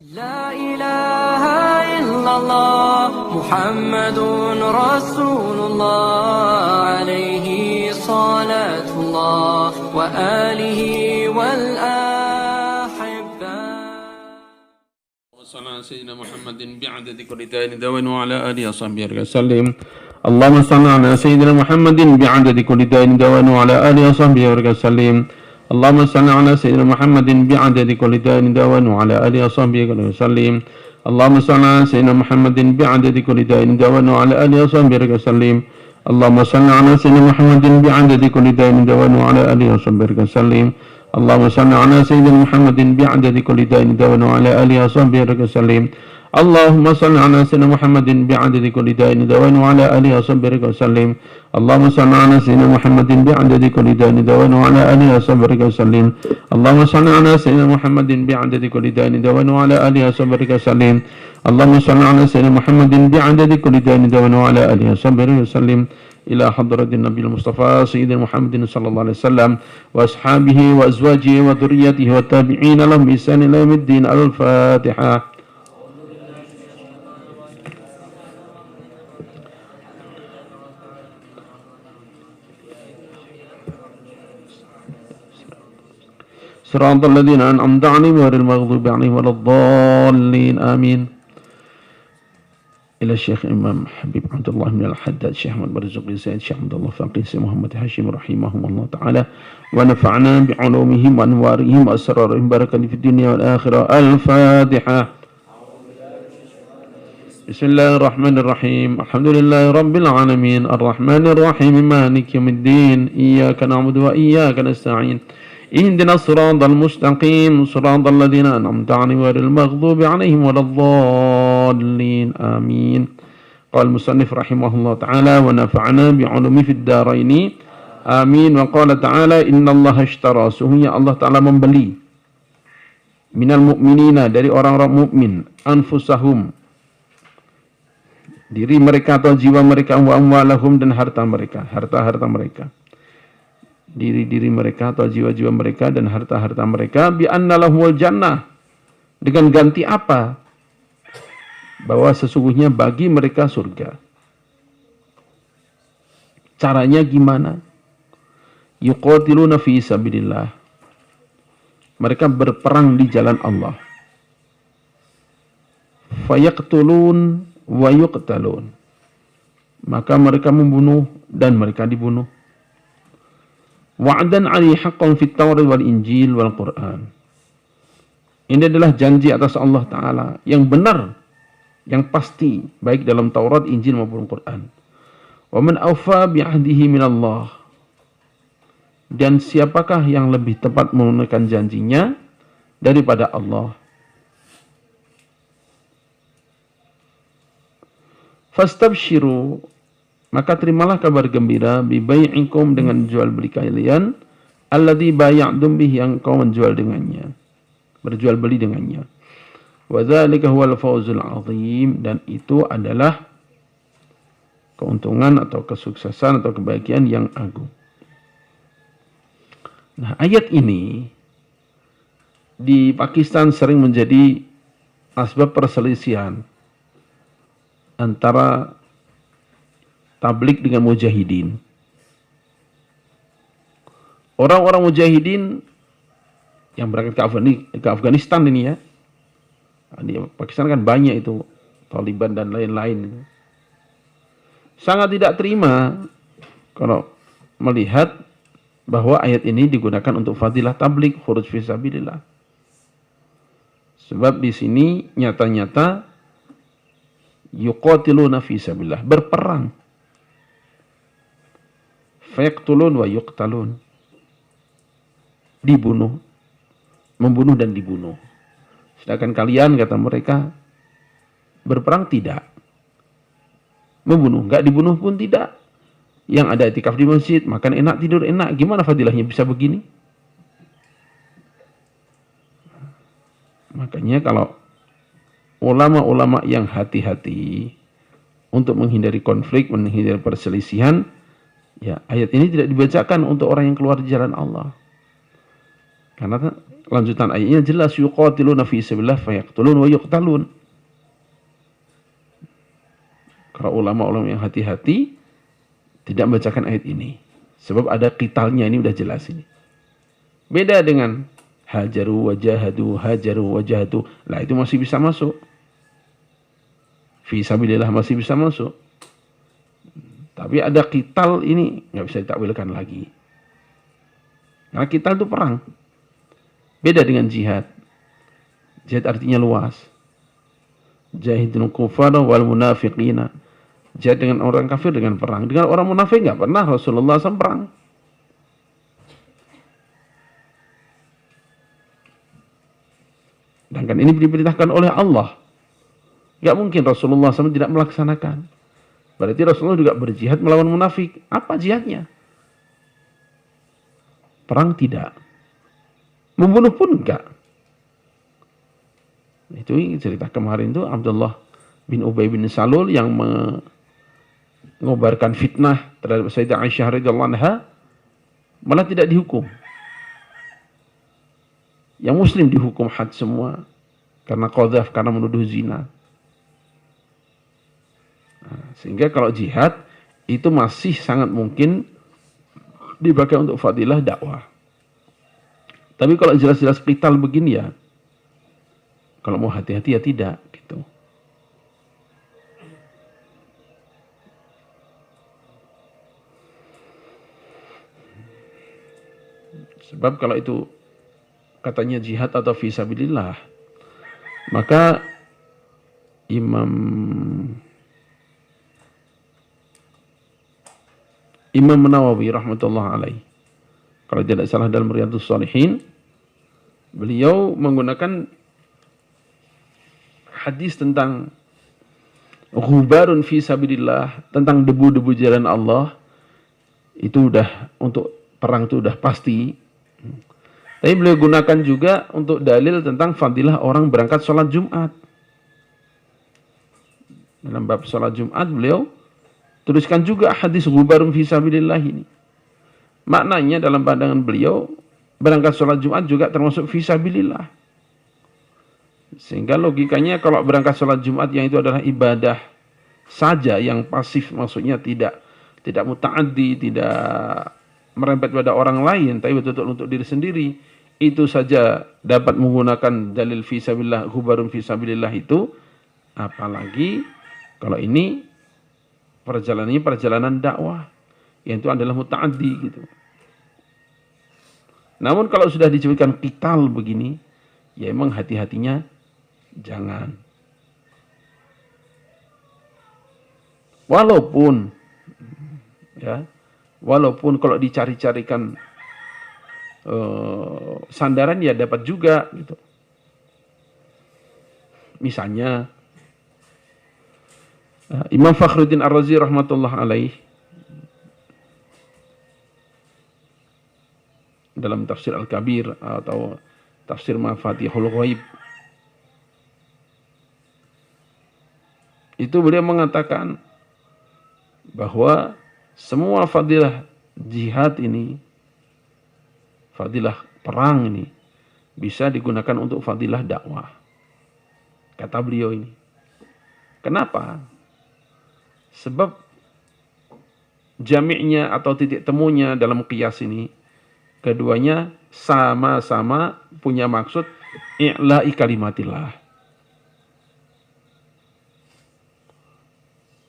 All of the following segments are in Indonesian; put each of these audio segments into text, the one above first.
لا إله إلا الله محمد رسول الله عليه صلاة الله وآله والأحبة وصلى على سيدنا محمد بعدد كل داء دواء وعلى آله وصحبه وسلم. اللهم صل على سيدنا محمد بعدد كل داء دواء وعلى آله وصحبه وسلم. اللهم صل على سيدنا محمد بعدد كل داء دواء وعلى آله وصحبه وسلم. اللهم صل على سيدنا محمد بعدد كل داء دواء وعلى آله وصحبه وسلم. اللهم صل على سيدنا محمد بعدد كل داء دواء وعلى آله وصحبه وسلم. اللهم صل على سيدنا محمد بعدد كل داء دواء وعلى آله وصحبه وسلم. اللهم صل على سيدنا محمد بعدد كل داء دواء وعلى آله وصحبه وسلم. اللهم صل على سيدنا محمد بعدد كل داء دواء وعلى آله وصحبه وسلم. اللهم صل على سيدنا محمد بعدد كل داء دواء وعلى آله وصحبه وسلم. اللهم صل على سيدنا محمد بعدد كل داء دواء وعلى آله وصحبه وسلم. إلى حضرة النبي المصطفى سيدنا محمد صلى الله عليه وسلم وأصحابه وأزواجه وذريته والتابعين لهم بإحسان إلى يوم الدين. الفاتحة. صراط الذين أنعمت عليهم غير المغضوب عليهم ولا الضالين آمين. إلى الشيخ إمام حبيب عبد الله بن الحداد الشيخ محمد مرزوقي سيد الشيخ عبد الله فقيه سيد محمد هاشم رحمهم الله تعالى ونفعنا بعلومهم وأنوارهم وأسرارهم بركة في الدنيا والآخرة. الفاتحة. بسم الله الرحمن الرحيم. الحمد لله رب العالمين الرحمن الرحيم مالك يوم الدين إياك نعبد وإياك نستعين اهدنا الصراط المستقيم صراط الذين أنعمت عليهم غير المغضوب عليهم ولا الضالين آمين. قال المصنف رحمه الله تعالى ونفعنا بعلومه في الدارين آمين. وقال تعالى إن الله اشترى sesungguhnya Allah Ta'ala membeli minal mu'minina dari orang-orang mukmin anfusahum diri mereka atau jiwa mereka wa amwalahum dan harta mereka diri mereka atau jiwa-jiwa mereka dan harta-harta mereka bi anna lahumul jannah dengan ganti apa? Bahwa sesungguhnya bagi mereka surga. Caranya gimana? Yuqatiluna fi sabilillah. Mereka berperang di jalan Allah. Fayaqtulun wa yuqtalun. Maka mereka membunuh dan mereka dibunuh. Wa'dan 'alaihi haqqan fit Taurat wal Injil wal Quran. Ini adalah janji atas Allah Ta'ala yang benar, yang pasti, baik dalam Taurat, Injil maupun Quran. Wa man awfa bi'ahdihi minallah. Dan siapakah yang lebih tepat menunaikan janjinya daripada Allah? Fastabshiru, maka terimalah kabar gembira bi bai'ikum dengan jual beli kalian alladzi bay'tum bihi yang kau menjual dengannya, berjual beli dengannya. Wa dzalika huwal fawzul 'azim, dan itu adalah keuntungan atau kesuksesan atau kebahagiaan yang agung. Nah, ayat ini di Pakistan sering menjadi asbab perselisihan antara tablik dengan mujahidin. Orang-orang mujahidin yang berangkat ke Afghanistan ini ya. Di Pakistan kan banyak itu Taliban dan lain-lain. Sangat tidak terima kalau melihat bahwa ayat ini digunakan untuk fadilah tablik, khuruj fi sabilillah. Sebab di sini nyata-nyata yuqatiluna fi sabilillah, berperang. Fayaqtulun wa yuqtalun, dibunuh, membunuh dan dibunuh. Sedangkan kalian, kata mereka, berperang tidak, membunuh, enggak dibunuh pun tidak. Yang ada itikaf di masjid, makan enak, tidur enak, gimana fadilahnya bisa begini? Makanya kalau ulama-ulama yang hati-hati untuk menghindari konflik, menghindari perselisihan, ya, ayat ini tidak dibacakan untuk orang yang keluar di jalan Allah. Karena lanjutan ayatnya jelas, yuqatiluna fi sabilillah fayaqtulun wa yuqtalun. Kalau ulama-ulama yang hati-hati tidak membacakan ayat ini. Sebab ada qitalnya, ini udah jelas ini. Beda dengan hajaru wajahadu, hajaru wajahadu. Lah itu masih bisa masuk. Fi sabilillah masih bisa masuk. Tapi ada qital ini nggak bisa ditakwilkan lagi. Karena qital itu perang. Beda dengan jihad. Jihad artinya luas. Jahidul kufara wal munafiqina. Jihad dengan orang kafir dengan perang. Dengan orang munafik nggak pernah Rasulullah SAW perang. Sedangkan ini diperintahkan oleh Allah. Nggak mungkin Rasulullah SAW tidak melaksanakan. Berarti Rasulullah juga berjihad melawan munafik. Apa jihadnya? Perang tidak. Membunuh pun enggak. Itu cerita kemarin itu Abdullah bin Ubay bin Salul yang mengobarkan fitnah terhadap Sayyidah Aisyah radhiyallahu anha, malah tidak dihukum. Yang muslim dihukum had semua karena qadzaf, karena menuduh zina. Sehingga kalau jihad itu masih sangat mungkin dipakai untuk fadilah dakwah. Tapi kalau jelas-jelas qital begini ya, kalau mau hati-hati ya tidak gitu. Sebab kalau itu katanya jihad atau fisabilillah, maka Imam Nawawi rahmatullah alaih, kalau tidak salah dalam Riyadhus Shalihin, beliau menggunakan hadis tentang ghubarun fi sabilillah, tentang debu-debu jalan Allah, itu udah untuk perang itu udah pasti. Tapi beliau gunakan juga untuk dalil tentang fadilah orang berangkat sholat Jumat. Dalam bab sholat Jumat beliau tuliskan juga hadis ghubarun fi sabilillah ini. Maknanya dalam pandangan beliau, berangkat sholat Jumat juga termasuk fi sabilillah. Sehingga logikanya kalau berangkat sholat Jumat yang itu adalah ibadah saja, yang pasif, maksudnya tidak muta'addi, tidak merempet pada orang lain, tapi betul-betul untuk diri sendiri, itu saja dapat menggunakan dalil fi sabilillah, ghubarun fi sabilillah itu. Apalagi kalau ini perjalanan dakwah, yang itu adalah muta'addi gitu. Namun kalau sudah disebutkan qital begini, ya emang hati-hatinya jangan. Walaupun kalau dicari-carikan sandaran ya dapat juga gitu. Misalnya Imam Fakhruddin Ar-Razi rahmatullah alaih dalam tafsir Al-Kabir atau tafsir Mafatihul Ghaib, itu beliau mengatakan bahwa semua fadilah jihad ini, fadilah perang ini, bisa digunakan untuk fadilah dakwah. Kata beliau ini. Kenapa? Sebab jami'nya atau titik temunya dalam qiyas ini, keduanya sama-sama punya maksud i'la'i kalimatillah.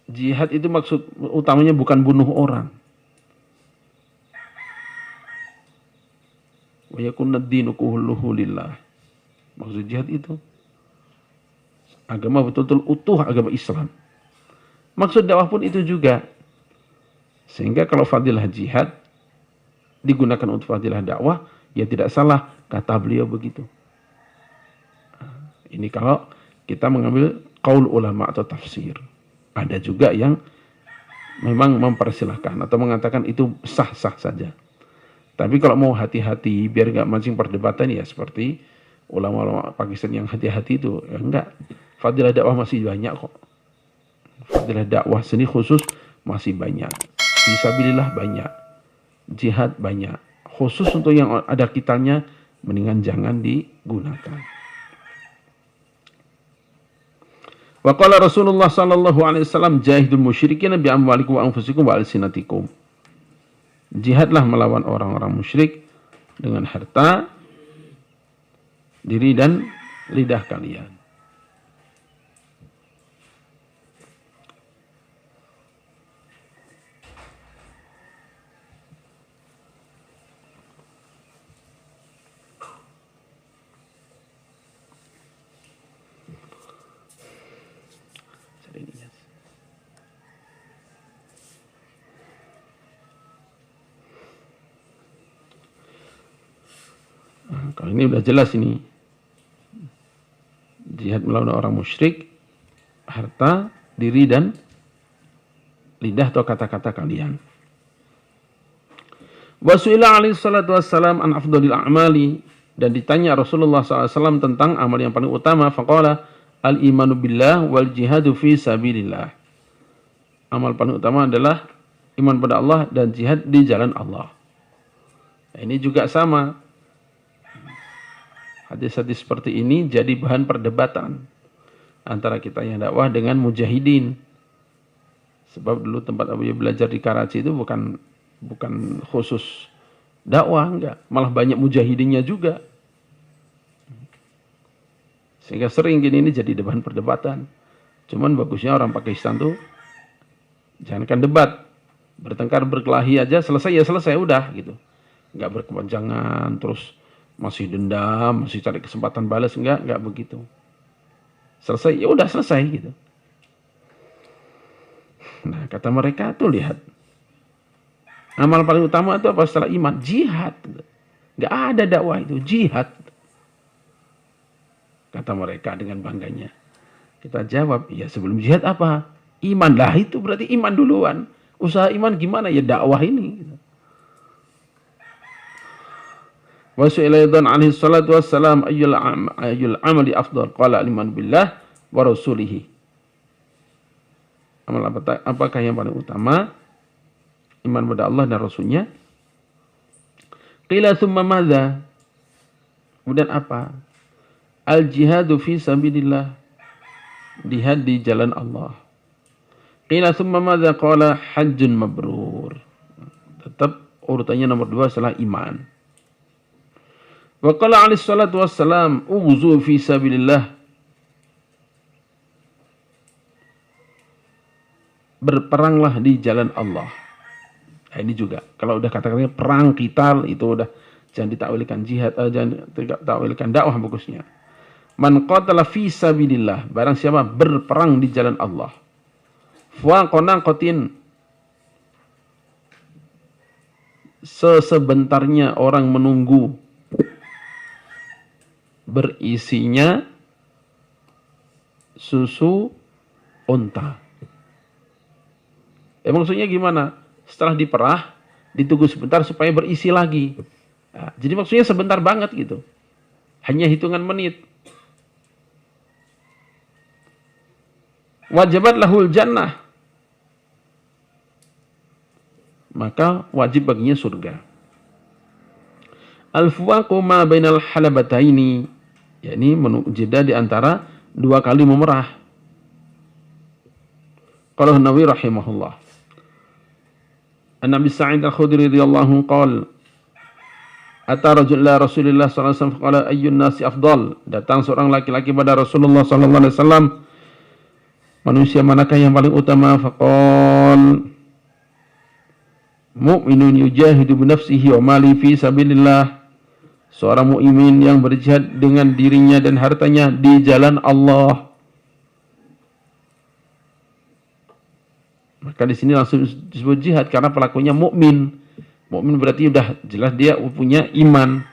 Jihad itu maksud utamanya bukan bunuh orang. Wa yakunna ad-dinu kulluhu lillah. Maksud jihad itu agama betul-betul utuh, agama Islam. Maksud dakwah pun itu juga. Sehingga kalau fadilah jihad digunakan untuk fadilah dakwah, ya tidak salah, kata beliau begitu. Ini kalau kita mengambil qaul ulama atau tafsir. Ada juga yang memang mempersilahkan atau mengatakan itu sah-sah saja. Tapi kalau mau hati-hati biar nggak mancing perdebatan, ya seperti ulama-ulama Pakistan yang hati-hati itu, ya enggak. Fadilah dakwah masih banyak kok. Fadilah dakwah seni khusus masih banyak. Fisabilillah banyak. Jihad banyak. Khusus untuk yang ada qitalnya mendingan jangan digunakan. Wa qala Rasulullah sallallahu alaihi wasallam jahidul musyrikin bi amwalikum wa anfusikum wa alsinatikum. Jihadlah melawan orang-orang musyrik dengan harta, diri dan lidah kalian. Kalau ini udah jelas ini. Jihad melawan orang musyrik, harta, diri dan lidah atau kata-kata kalian. Wa su'ila alaihi salatu wassalam an afdhalil a'mali, dan ditanya Rasulullah SAW tentang amal yang paling utama. Faqala al-imanu billah wal jihadu fi sabilillah. Amal paling utama adalah iman pada Allah dan jihad di jalan Allah. Nah, ini juga sama. Hadis-hadis seperti ini jadi bahan perdebatan antara kita yang dakwah dengan mujahidin. Sebab dulu tempat Abu belajar di Karachi itu bukan khusus dakwah, enggak, malah banyak mujahidinnya juga. Sehingga sering gini ini jadi bahan perdebatan. Cuman bagusnya orang Pakistan tuh jangankan debat, bertengkar berkelahi aja selesai ya selesai udah gitu. Enggak berkepanjangan terus masih dendam, masih cari kesempatan balas, enggak begitu. Selesai, ya udah selesai gitu. Nah, kata mereka tuh lihat. Amal paling utama itu apa setelah iman? Jihad. Enggak ada dakwah itu, jihad. Kata mereka dengan bangganya. Kita jawab, ya sebelum jihad apa? Iman. Lah itu berarti iman duluan. Usaha iman gimana? Ya dakwah ini. Wa su'ila aidan alaihi salatu wassalam ayyul amali afdal, qala al-iman billah wa rasulih. Amal apakah yang paling utama? Iman pada Allah dan Rasulnya. Qila thumma madza? Kemudian apa? Al-jihadu fi sabilillah. Jihad di jalan Allah. Qila thumma madza? Qala hajjun mabrur. Tetap urutannya nomor 2 setelah iman. Wa qala alaihi salatu wassalam ughzu fi sabilillah. Berperanglah di jalan Allah. Nah, ini juga kalau udah kata-katanya perang qital itu udah jangan ditakwilkan jihad, jangan ditakwilkan dakwah bagusnya. Man qatala fi sabilillah, barang siapa berperang di jalan Allah. Fa qanaqatin, sesebentarnya orang menunggu berisinya susu unta. Maksudnya gimana? Setelah diperah, ditunggu sebentar supaya berisi lagi. Nah, jadi maksudnya sebentar banget gitu. Hanya hitungan menit. Wajibat lahul jannah. Maka wajib baginya surga. Al-fuwaqu ma bainal halabataini, yakni jeda di antara 2 kali memerah. Qala Nawawi rahimahullah. An-Nabi Sa'id Al-Khudri radhiyallahu qala ata rajul ila Rasulillah sallallahu alaihi wasallam qala ayyun nasi afdal. Datang seorang laki-laki pada Rasulullah sallallahu alaihi wasallam, manusia manakah yang paling utama? Faqal mu'minun yujahidu bi nafsihi wa mali fi sabilillah. Seorang mukmin yang berjihad dengan dirinya dan hartanya di jalan Allah. Maka di sini langsung disebut jihad karena pelakunya mukmin. Mukmin berarti udah jelas dia punya iman.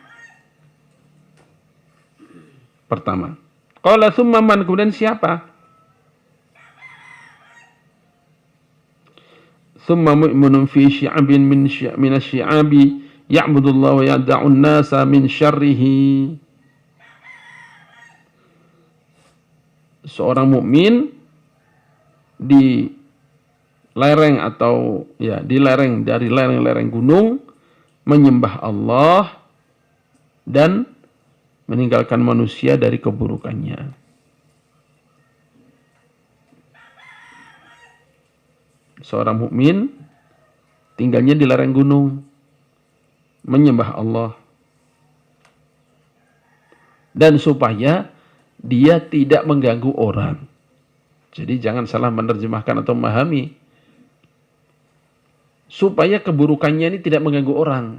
Pertama. Qala tsumma man, kemudian siapa? Tsumma mu'minun fi syi'abin min asy-syi'abi ya'budullah wa yad'un nasa min syarrihi. Seorang mukmin di lereng atau ya di lereng dari lereng-lereng gunung menyembah Allah dan meninggalkan manusia dari keburukannya. Seorang mukmin tinggalnya di lereng gunung, menyembah Allah, dan supaya dia tidak mengganggu orang. Jadi jangan salah menerjemahkan atau memahami. Supaya keburukannya ini tidak mengganggu orang.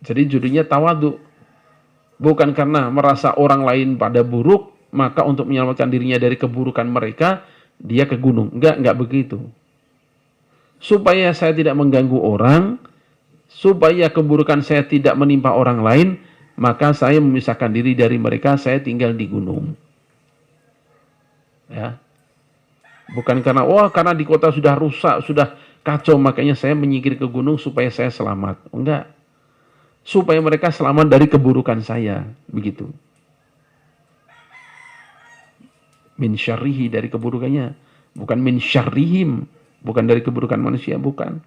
Jadi judulnya tawadhu. Bukan karena merasa orang lain pada buruk, maka untuk menyelamatkan dirinya dari keburukan mereka, dia ke gunung. Enggak begitu. Supaya saya tidak mengganggu orang, supaya keburukan saya tidak menimpa orang lain, maka saya memisahkan diri dari mereka, saya tinggal di gunung. Ya. Bukan karena, karena di kota sudah rusak, sudah kacau, makanya saya menyingkir ke gunung supaya saya selamat. Enggak. Supaya mereka selamat dari keburukan saya. Begitu. Min syarrihi, dari keburukannya. Bukan min syarrihim. Bukan dari keburukan manusia, bukan.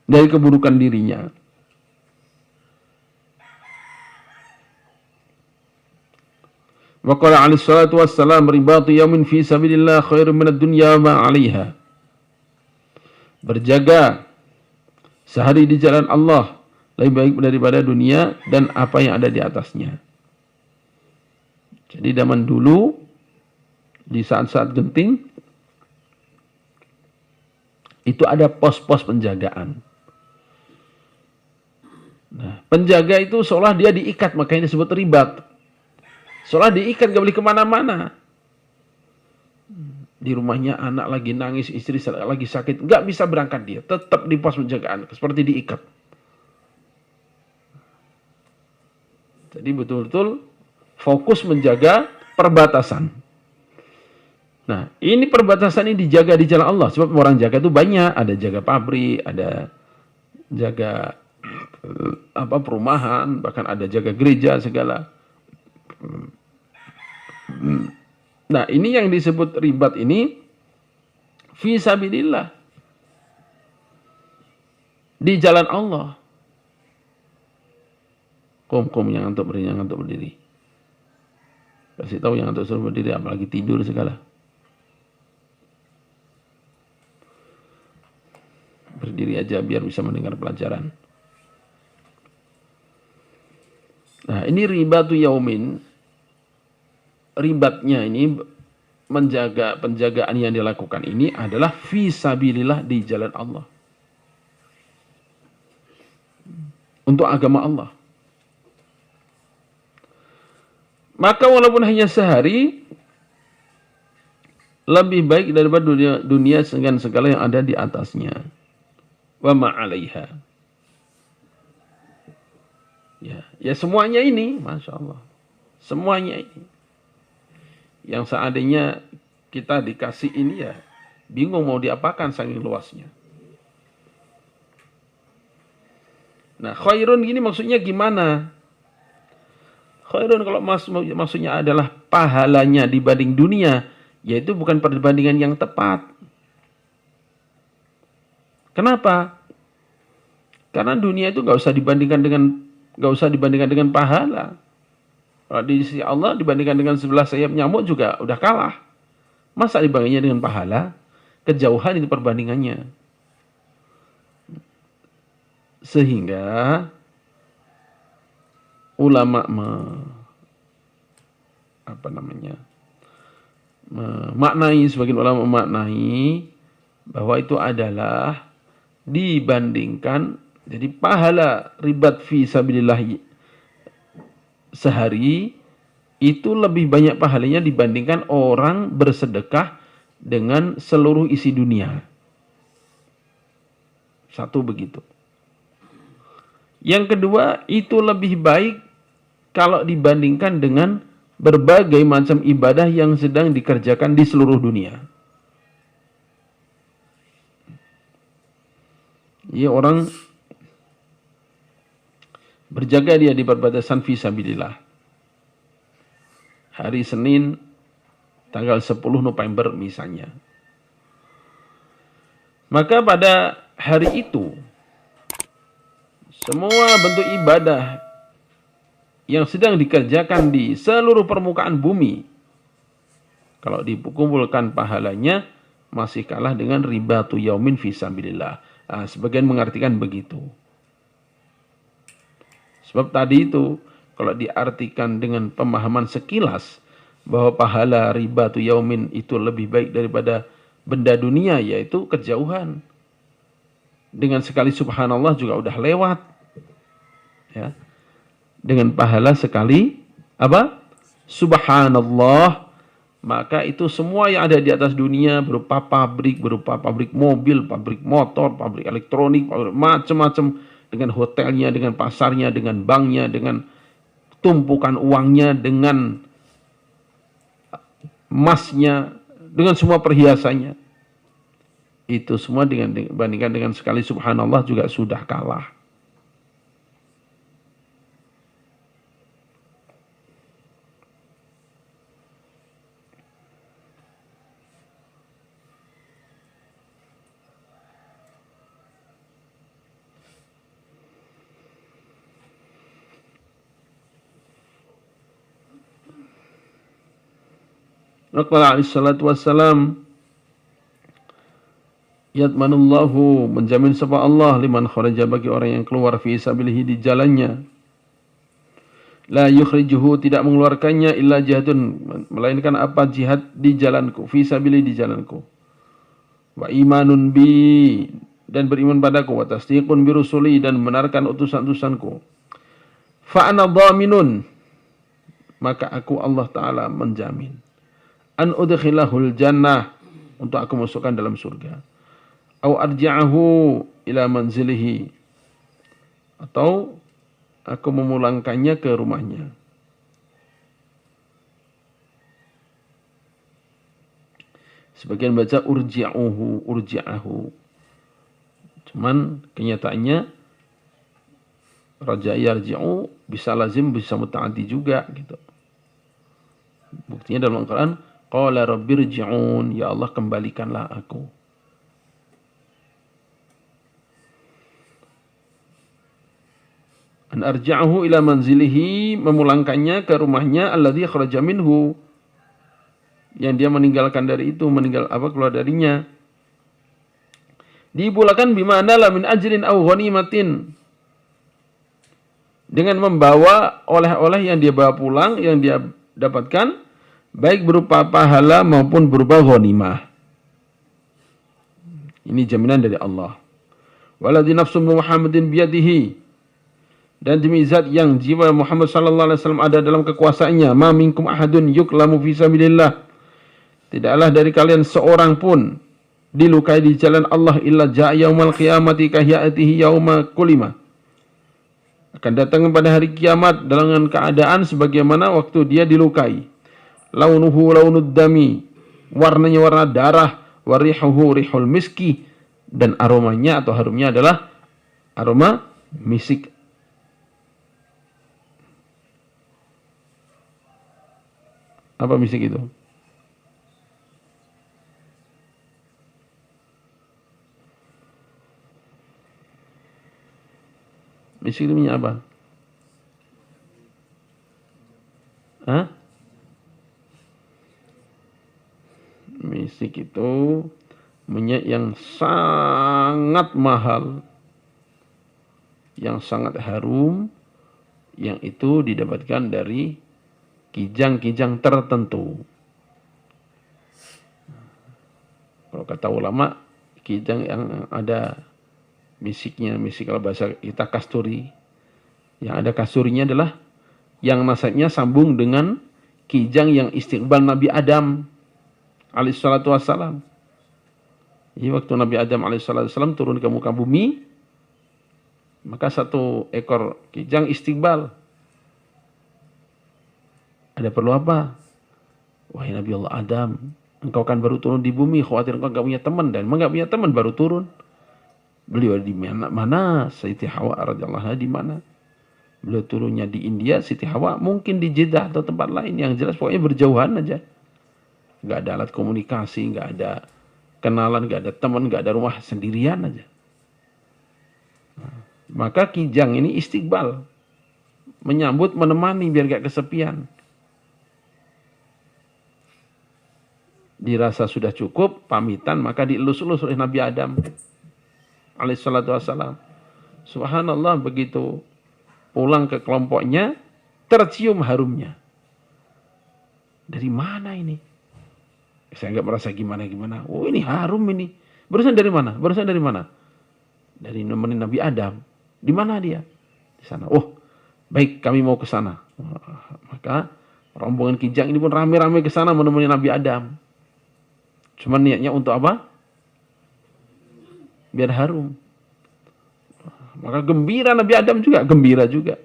Dari keburukan dirinya. Wa qala alaihi salatu wassalam, ribatu yaumin fi sabilillah khairun minad dunya ma 'alaiha. Berjaga sehari di jalan Allah lebih baik daripada dunia dan apa yang ada di atasnya. Jadi zaman dulu, di saat-saat genting, itu ada pos-pos penjagaan. Nah, penjaga itu seolah dia diikat, makanya disebut ribat. Seolah diikat, gak boleh kemana-mana. Di rumahnya anak lagi nangis, istri lagi sakit, gak bisa berangkat dia. Tetap di pos penjagaan, seperti diikat. Jadi betul-betul fokus menjaga perbatasan. Nah, ini perbatasan ini dijaga di jalan Allah. Sebab orang jaga itu banyak. Ada jaga pabrik, ada jaga perumahan, bahkan ada jaga gereja segala. Nah, ini yang disebut ribat ini fi sabilillah. Di jalan Allah. Kom yang ngantuk berdiri. Kasih tahu yang ngantuk suruh berdiri, apalagi tidur segala. Berdiri aja biar bisa mendengar pelajaran. Nah, ini ribatu yaumin. Ribatnya ini menjaga, penjagaan yang dilakukan ini adalah fi sabilillah, di jalan Allah. Untuk agama Allah. Maka walaupun hanya sehari, lebih baik daripada dunia dengan segala yang ada di atasnya. Wa ma'alaiha. Ya semuanya ini, Masya Allah. Semuanya ini. Yang seandainya kita dikasih ini ya, bingung mau diapakan saking luasnya. Nah, khairun gini maksudnya gimana? Khairun kalau maksudnya adalah pahalanya dibanding dunia, yaitu bukan perbandingan yang tepat. Kenapa? Karena dunia itu gak usah dibandingkan dengan pahala. Kalau di sisi Allah dibandingkan dengan 11 sayap nyamuk juga udah kalah. Masa dibandingnya dengan pahala? Kejauhan itu perbandingannya. Sehingga ulama memaknai, sebagian ulama memaknai bahwa itu adalah dibandingkan, jadi pahala ribat fi sabilillah sehari itu lebih banyak pahalanya dibandingkan orang bersedekah dengan seluruh isi dunia. Satu begitu. Yang kedua, itu lebih baik kalau dibandingkan dengan berbagai macam ibadah yang sedang dikerjakan di seluruh dunia. Ya, orang berjaga dia di perbatasan fisabilillah. Hari Senin tanggal 10 November misalnya. Maka pada hari itu semua bentuk ibadah yang sedang dikerjakan di seluruh permukaan bumi, kalau dikumpulkan pahalanya masih kalah dengan ribatu yaumin fisabilillah. Nah, sebagian mengartikan begitu. Sebab tadi itu kalau diartikan dengan pemahaman sekilas bahwa pahala ribatu yaumin itu lebih baik daripada benda dunia, yaitu kejauhan. Dengan sekali subhanallah juga udah lewat. Ya. Dengan pahala sekali apa? Subhanallah, maka itu semua yang ada di atas dunia berupa pabrik mobil, pabrik motor, pabrik elektronik, macam-macam, dengan hotelnya, dengan pasarnya, dengan banknya, dengan tumpukan uangnya, dengan emasnya, dengan semua perhiasannya. Itu semua dibandingkan dengan sekali subhanallah juga sudah kalah. Rasulullah alaihissalatu wassalam, yatmanullahu, menjamin sapa Allah, liman kharaja, bagi orang yang keluar, fi sabilihi, di jalannya, la yukhrijuhu, tidak mengeluarkannya, illa jihadun, melainkan apa? Jihad di jalanku, fi sabilihi, di jalanku, wa imanun bi, dan beriman padaku, wa tasdiqun bi rusuli, dan membenarkan utusan-utusanku, fa ana dhaminun, maka aku Allah Ta'ala menjamin, an udkhilahul jannah, untuk aku masukkan dalam surga, au arja'ahu ila manzilihi, atau aku memulangkannya ke rumahnya. Sebagian baca urji'ahu. Cuman kenyataannya raja yarji'u bisa lazim, bisa muta'addi juga gitu. Buktinya dalam Al-Quran, qala rabbirji'un, ya Allah kembalikanlah aku. An arja'ahu ila manzilihi, memulangkannya ke rumahnya, alladzi kharaja minhu, yang dia meninggalkan dari itu, keluar darinya. Dipulakan bimana la min ajrin aw ghanimatin, dengan membawa oleh-oleh yang dia bawa pulang, yang dia dapatkan, baik berupa pahala maupun berupa ghanimah. Ini jaminan dari Allah. Waladzi nafsu Muhammadin biyadihi, dan demi zat yang jiwa Muhammad sallallahu alaihi wasallam ada dalam kekuasaannya, ma minkum ahadun yuklamu fi sabilillah, tidaklah dari kalian seorang pun dilukai di jalan Allah, illa ja'a yaumal qiyamati kahyatihi yauma kulima, akan datang pada hari kiamat dengan keadaan sebagaimana waktu dia dilukai. Launuhu launud dami, warnanya warna darah, warihuhu rihul miski, dan aromanya atau harumnya adalah aroma misik. Apa misik itu? Misik itu minyak apa? Hah? Misik itu minyak yang sangat mahal, yang sangat harum, yang itu didapatkan dari kijang-kijang tertentu. Kalau kata ulama, kijang yang ada misiknya, misik kalau bahasa kita kasturi, yang ada kasturinya adalah yang nasabnya sambung dengan kijang yang istiqbal Nabi Adam alaihissalatu wassalam. Jadi waktu Nabi Adam alaihissalatu wassalam turun ke muka bumi, maka satu ekor kijang istiqbal. Ada perlu apa? Wahai Nabi Allah Adam, engkau kan baru turun di bumi, khawatir engkau enggak punya teman, dan memang enggak punya teman, baru turun. Beliau di mana? Siti Hawa radhiyallahu anha di mana? Beliau turunnya di India, Siti Hawa mungkin di Jeddah atau tempat lain, yang jelas pokoknya berjauhan aja. Enggak ada alat komunikasi, enggak ada kenalan, enggak ada teman, enggak ada rumah, sendirian aja. Maka kijang ini istiqbal, menyambut, menemani biar gak kesepian. Dirasa sudah cukup, pamitan, maka dielus-elus oleh Nabi Adam alaihissalatu wassalam. Subhanallah, begitu pulang ke kelompoknya, tercium harumnya. Dari mana ini? Saya nggak merasa gimana-gimana. Oh, ini harum ini. Barusan dari mana? Barusan dari mana? Dari nemenin Nabi Adam. Di mana dia? Di sana. Oh, baik, kami mau ke sana. Maka rombongan Kijang ini pun rame-rame ke sana menemani Nabi Adam. Cuma niatnya untuk apa? Biar harum. Maka gembira Nabi Adam juga, gembira juga.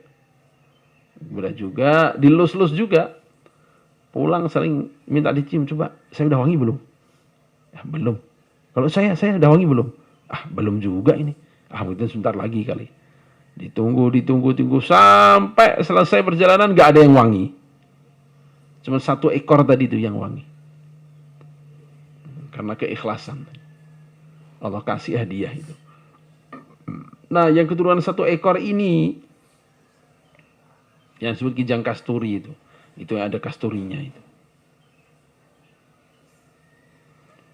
Gembira juga, dilus-lus juga. Pulang sering minta dicium, coba, saya udah wangi belum? Ya, belum. Kalau saya udah wangi belum? Ah, belum juga ini. Ah, mungkin sebentar lagi kali. Ditunggu sampai selesai perjalanan gak ada yang wangi. Cuma 1 ekor tadi itu yang wangi. Karena keikhlasan. Allah kasih hadiah itu. Nah, yang keturunan 1 ekor ini yang disebut Kijang Kasturi itu yang ada kasturinya itu.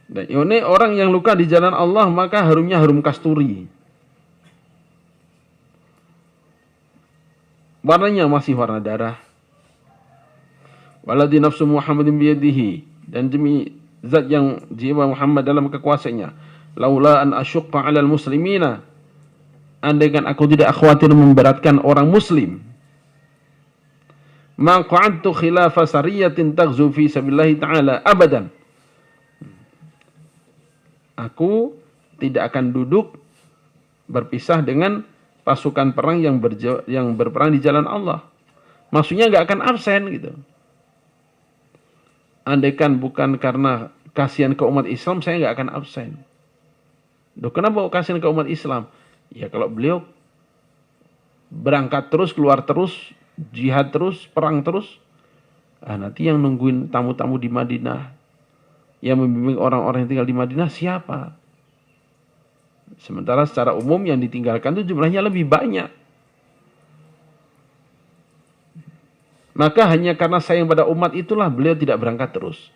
Dan ini orang yang luka di jalan Allah maka harumnya harum kasturi. Warnanya masih warna darah. Waladhi nafsu Muhammadin biyadihi, dan demi zat yang jiwa Muhammad dalam kekuasaannya. Laula an asyqa 'alal muslimina, andaikan aku tidak khawatir memberatkan orang muslim, ma qa'adtu khilafa sariyatin taghzu fi sabilillah ta'ala abadan. Aku tidak akan duduk berpisah dengan pasukan perang yang berperang di jalan Allah. Maksudnya nggak akan absen gitu. Andaikan bukan karena kasihan ke umat Islam, saya nggak akan absen. Loh, kenapa kasihan ke umat Islam? Ya kalau beliau berangkat terus, keluar terus, jihad terus, perang terus, nanti yang nungguin tamu-tamu di Madinah, yang membimbing orang-orang yang tinggal di Madinah siapa? Sementara secara umum yang ditinggalkan itu jumlahnya lebih banyak. Maka hanya karena sayang pada umat itulah beliau tidak berangkat terus.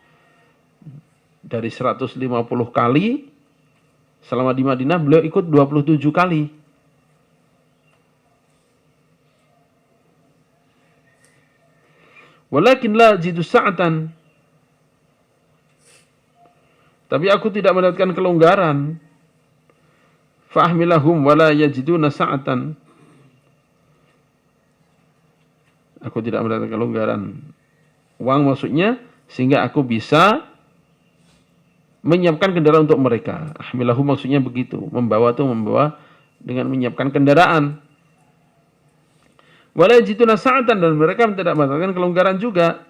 Dari 150 kali selama di Madinah beliau ikut 27 kali. Walakin la jidu sa'atan. Tapi aku tidak mendapatkan kelonggaran. Fa'ahmilahum wala yajiduna sa'atan. Aku tidak mendapatkan kelonggaran uang maksudnya, sehingga aku bisa menyiapkan kendaraan untuk mereka. Ahmilahum maksudnya begitu. Membawa dengan menyiapkan kendaraan. Wala yajiduna sa'atan, dan mereka tidak mendapatkan kelonggaran juga.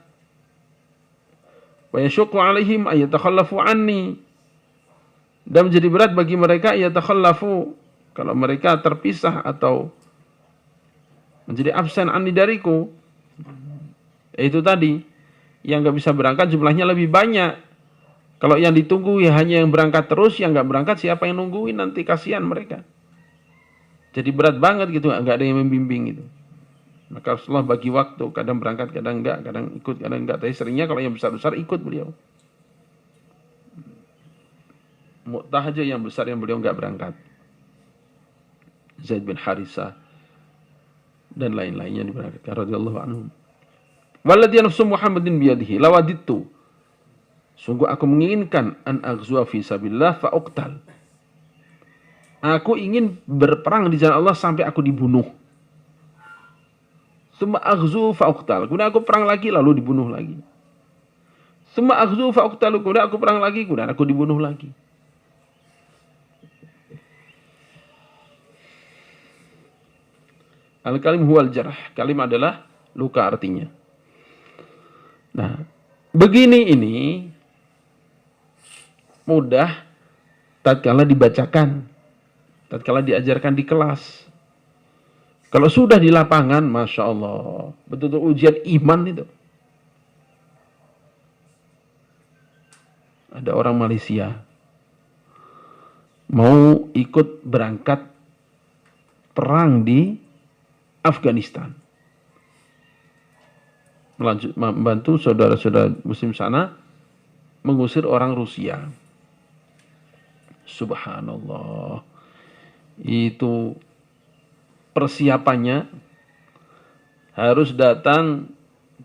Wa yashuqqu 'alaihim ay yatakhallafu 'anni. Dan menjadi berat bagi mereka yatakhallafu, kalau mereka terpisah atau menjadi absen anni dariku. Itu tadi, yang nggak bisa berangkat jumlahnya lebih banyak. Kalau yang ditunggu ya hanya yang berangkat terus, yang nggak berangkat siapa yang nungguin, nanti kasihan mereka. Jadi berat banget gitu, nggak ada yang membimbing gitu. Maka Rasulullah bagi waktu, kadang berangkat, kadang enggak, kadang ikut, kadang enggak. Tapi seringnya kalau yang besar-besar ikut beliau. Mu'tah aja yang besar yang beliau enggak berangkat. Zaid bin Harisah dan lain-lainnya diberangkatkan radhiyallahu anhum. Walladhi nafsu Muhammadin biyadihi lawadittu, sungguh aku menginginkan an aghzuwa fi sabilillah fa uqtal. Aku ingin berperang di jalan Allah sampai aku dibunuh. Summa aghzu fa uqtal. Kemudian aku perang lagi lalu dibunuh lagi. Summa aghzu fa uqtal. Kemudian aku perang lagi, kemudian aku dibunuh lagi. Al-kalim huwal jarah. Kalim adalah luka artinya. Nah, begini ini mudah tatkala dibacakan, tatkala diajarkan di kelas. Kalau sudah di lapangan, Masya Allah, betul-betul ujian iman itu. Ada orang Malaysia mau ikut berangkat perang di Afghanistan. membantu saudara-saudara muslim sana mengusir orang Rusia. Subhanallah. Itu persiapannya harus datang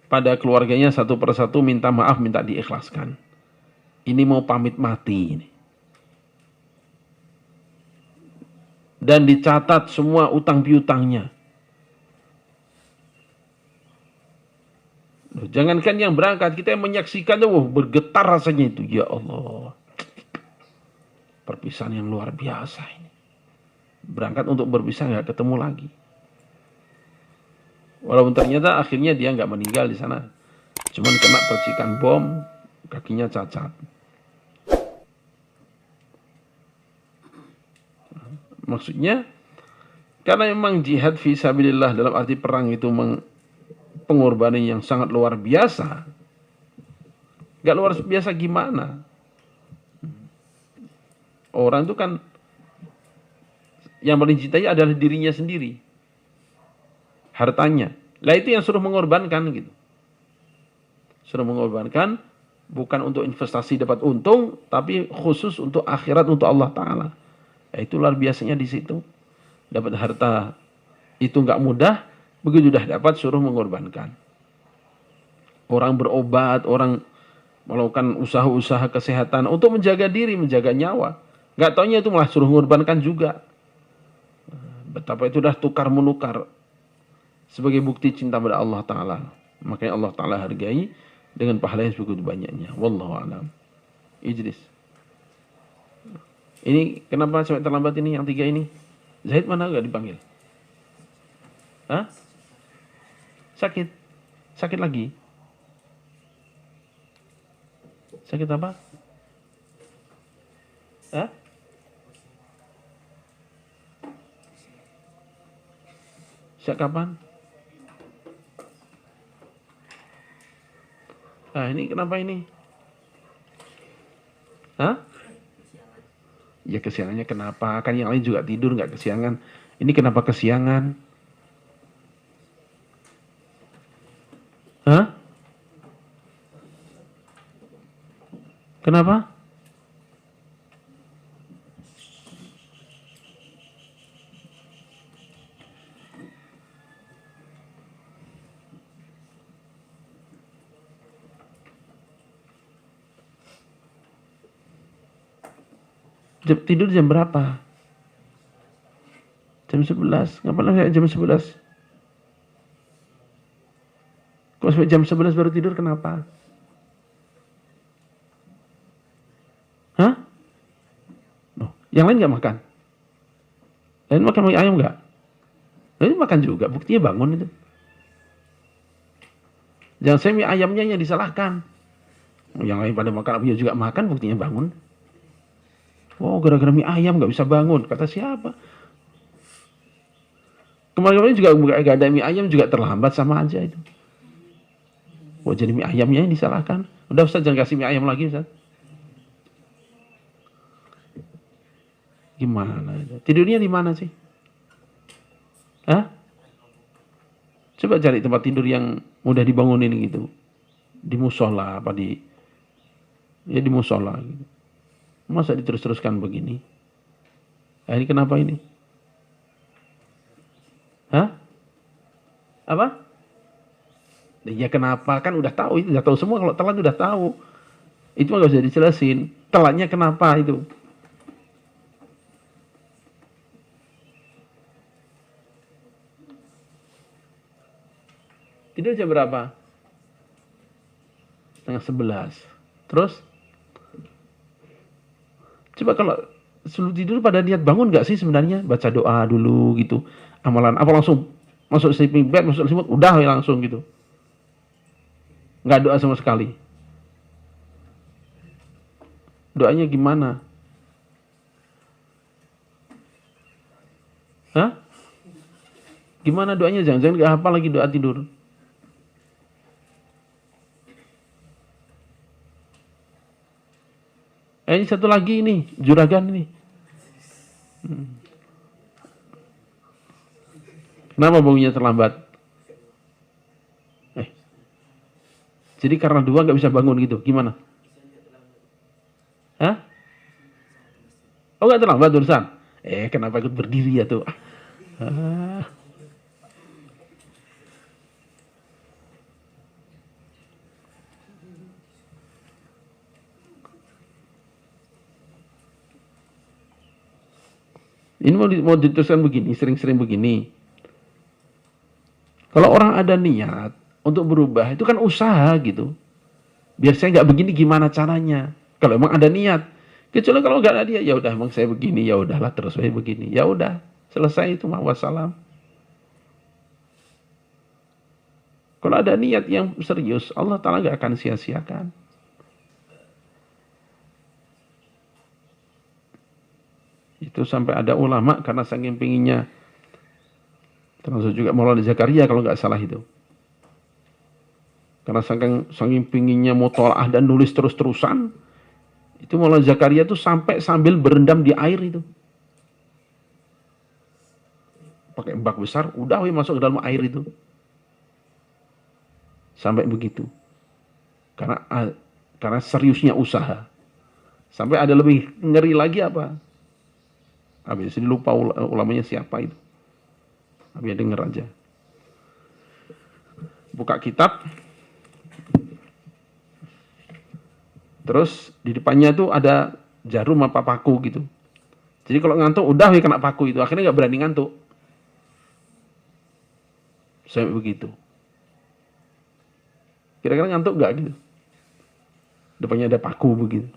pada keluarganya satu persatu, minta maaf, minta diikhlaskan. Ini mau pamit mati ini. Dan dicatat semua utang piutangnya. Jangankan yang berangkat, kita yang menyaksikan, bergetar rasanya itu. Ya Allah, perpisahan yang luar biasa ini. Berangkat untuk berpisah, nggak ketemu lagi. Walaupun ternyata akhirnya dia nggak meninggal di sana, cuman kena percikan bom, kakinya cacat. Maksudnya, karena memang jihad fisabilillah dalam arti perang itu pengorbanan yang sangat luar biasa. Gak luar biasa gimana? Orang itu kan yang paling cintai adalah dirinya sendiri, hartanya. Lah itu yang suruh mengorbankan gitu. Suruh mengorbankan bukan untuk investasi dapat untung, tapi khusus untuk akhirat, untuk Allah Ta'ala. Itu luar biasanya di situ. Dapat harta itu nggak mudah, begitu sudah dapat suruh mengorbankan. Orang berobat, orang melakukan usaha-usaha kesehatan untuk menjaga diri, menjaga nyawa. Nggak taunya itu malah suruh mengorbankan juga. Betapa itu sudah tukar menukar sebagai bukti cinta pada Allah Ta'ala. Makanya Allah Ta'ala hargai dengan pahala yang begitu banyaknya. Wallahu a'lam. Idris. Ini kenapa sampai terlambat ini yang 3 ini? Zahid mana gak dipanggil? Hah? Sakit? Sakit lagi? Sakit apa? Hah? Sejak kapan? Ah, ini kenapa ini? Hah? Ya kesiangannya kenapa? Kan yang lain juga tidur nggak kesiangan. Ini kenapa kesiangan? Hah? Kenapa? Tidur jam berapa? Jam 11. Ngapain saya jam 11? Kok sampai jam 11 baru tidur, kenapa? Hah? Oh, yang lain nggak makan? Lain makan mie ayam nggak? Lain makan juga, buktinya bangun itu. Jangan saya mie ayamnya yang disalahkan. Yang lain pada makan, aku juga makan, buktinya bangun. Oh, gara-gara mie ayam nggak bisa bangun. Kata siapa? Kemarin-kemarin juga nggak ada mie ayam juga terlambat, sama aja itu. Oh, jadi mie ayamnya yang disalahkan. Udah Ustaz, jangan kasih mie ayam lagi Ustaz. Gimana? Tidurnya di mana sih? Hah? Coba cari tempat tidur yang mudah dibangunin gitu. Di musola apa di musola gitu. Masa diterus-teruskan begini? Ini kenapa ini? Hah? Apa? Ya kenapa? Kan udah tahu, itu udah tahu semua. Kalau telat udah tahu. Itu mah gak usah dijelasin. Telatnya kenapa itu? Tidur jam berapa? 10:30. Terus? Coba kalau sebelum tidur pada niat bangun gak sih sebenarnya? Baca doa dulu gitu. Amalan apa langsung masuk sleeping bag, masuk selimut, udah langsung gitu. Nggak doa sama sekali. Doanya gimana? Hah? Gimana doanya? Jangan-jangan gak hafal lagi doa tidur. Ini satu lagi ini, juragan ini. Kenapa bangunnya terlambat? Jadi karena dua nggak bisa bangun gitu. Gimana? Hah? Oh nggak terlambat urusan? Kenapa ikut berdiri ya tuh? Ah. Ini mau diteruskan begini, sering-sering begini. Kalau orang ada niat untuk berubah, itu kan usaha gitu. Biar saya nggak begini, gimana caranya? Kalau emang ada niat. Kecuali kalau nggak ada niat, ya udah emang saya begini, ya udahlah terus saya begini. Ya udah, selesai itu mah wassalam. Kalau ada niat yang serius, Allah Ta'ala nggak akan sia-siakan. Itu sampai ada ulama karena saking pinginnya, termasuk juga Maulana Zakaria kalau nggak salah itu. Karena saking pinginnya mutolaah dan nulis terus-terusan, itu Maulana Zakaria itu sampai sambil berendam di air itu. Pakai bak besar, udah masuk ke dalam air itu. Sampai begitu. Karena seriusnya usaha. Sampai ada lebih ngeri lagi apa? Habis ini lupa ulamanya siapa itu. Habis denger aja. Buka kitab. Terus di depannya tuh ada jarum apa paku gitu. Jadi kalau ngantuk udah kena paku itu. Akhirnya nggak berani ngantuk. Sampai begitu. Kira-kira ngantuk nggak gitu? Depannya ada paku begitu.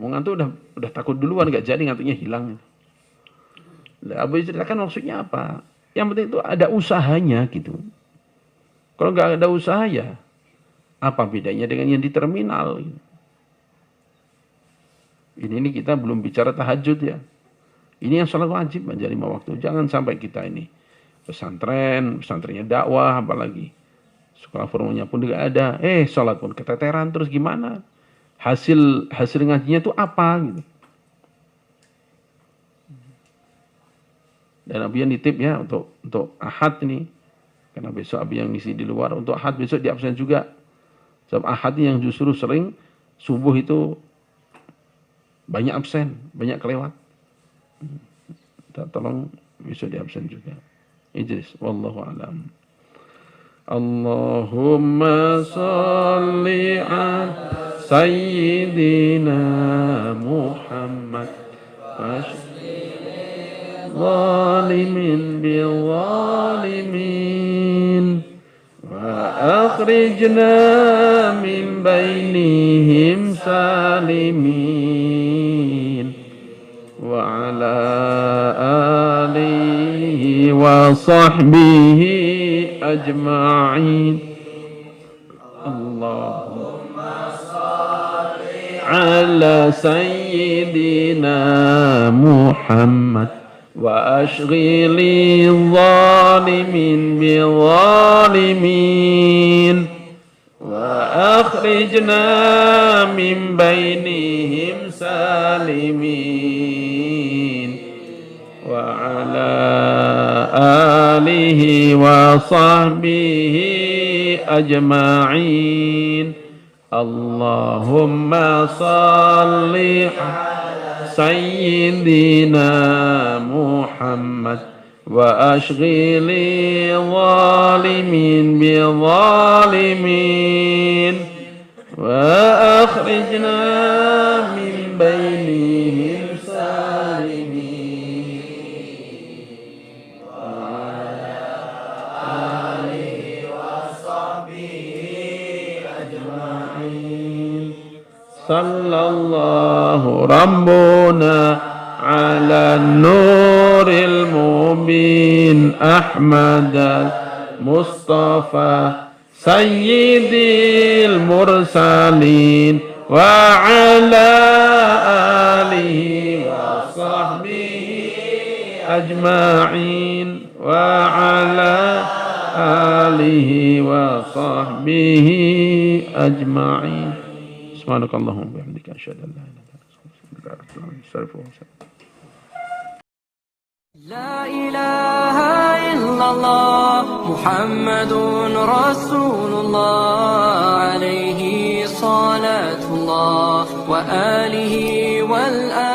Mau ngantuk udah takut duluan, nggak jadi, ngantuknya hilang. Lah, Abu ceritakan maksudnya apa? Yang penting itu ada usahanya gitu. Kalau nggak ada usaha ya, apa bedanya dengan yang di terminal? Gitu. Ini kita belum bicara tahajud ya. Ini yang sholat wajib aja 5 waktu. Jangan sampai kita ini pesantrennya dakwah, apalagi sekolah formalnya pun tidak ada. Sholat pun keteteran, terus gimana? Hasil ngajinya itu apa gitu. Dan Abi yang nitip ya untuk Ahad ini. Karena besok Abi yang ngisi di luar. Untuk Ahad besok di absen juga. Sebab Ahad ini yang justru sering subuh itu banyak absen, banyak kelewat. Tolong besok di absen juga. Idris, wallahu a'lam. Allahumma salli ala Sayyidina Muhammad zalimin bizzalimin wa akhrijna min bainihim salimin wa ala alihi wa sahbihi ajma'in. Allahumma salli ala Sayyidina Muhammad wa ashghili zalimin bizzalimin wa akhrijna min bainihim salimin wa ala alihi wa sahbihi ajma'in. Allahumma salli Sayyidina Muhammad wa ashghili zalimin bizzalimin wa akhrijna min bainihim salimin wa ala alihi wa sahbihi ajma'in. Sallallahu Rabbuna ala nuril mubin Ahmad al-Mustafa Sayyidil mursalin wa ala alihi wa sahbihi ajma'in wa ala alihi wa sahbihi ajma'in. Subhanakallahumma wa bihamdika asyhadu an la ilaha illa anta astaghfiruka wa atubu ilaik. لا إله إلا الله محمد رسول الله عليه صلاة الله وآله والآل